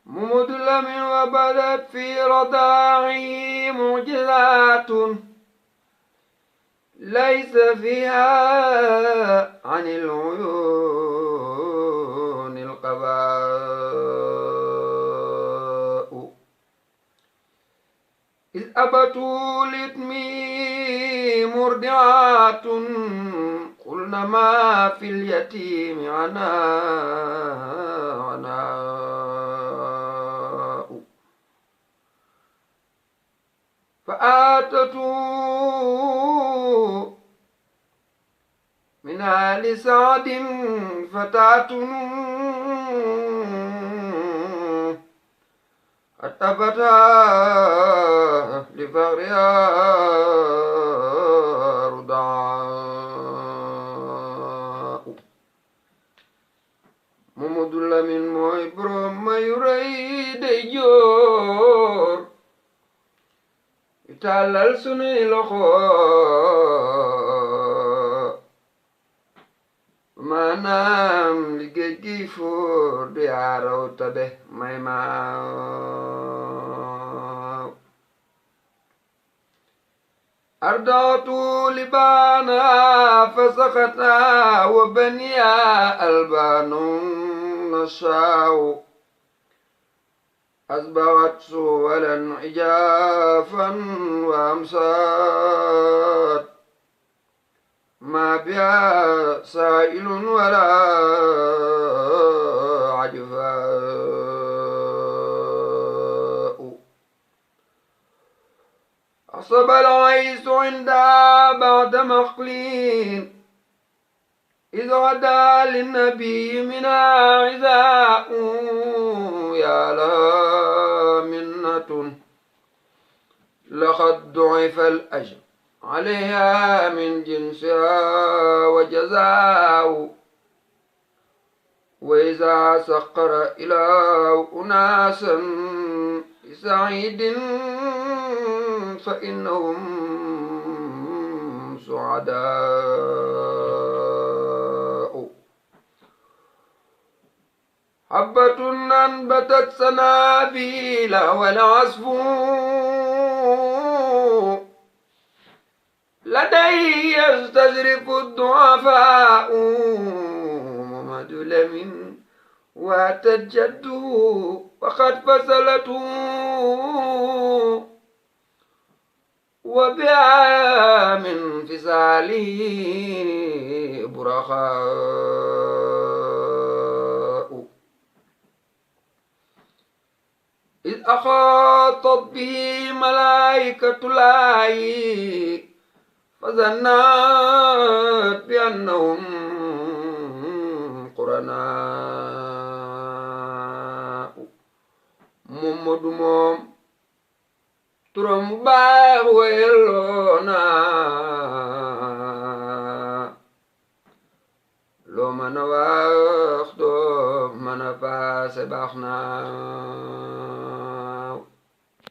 ممد لم وبدت في رضاعه معجزات ليس فيها عن العيون القباء إذ أبتوا ليتمي مرضعات قلنا ما في اليتيم عناء فآتته من آل سعد فتاة أتبتها لفقرها رضعاء محمد لمين mooy borom mayu rëy day joor yu tàllal sunuy loxo maanaam li géej gi fóor du yaaraw tabe may maaw ardatu libana fasakata wa baniya albanu nashaw أسبغت سولا عجافا وأمسات ما بها سائل ولا عجفاء أصب العيس عندها بعد مقلين إذ غدا للنبي منها عزاء يا لها منة لقد ضعف الأجر عليها من جنسها وجزاء وإذا سقر إله أناسا سعيد فإنهم سعداء حبة أنبتت سنابيل والعصف لدي يستزرف الضعفاء محمد لمن واتت جده وقد فصلته وبها من فصاله برخاء إذ أحاطت به ملائكة الله فظنت بأنهم قرناء محمد موم turam baax weeloona loo mën a wax doo mën a paase baax na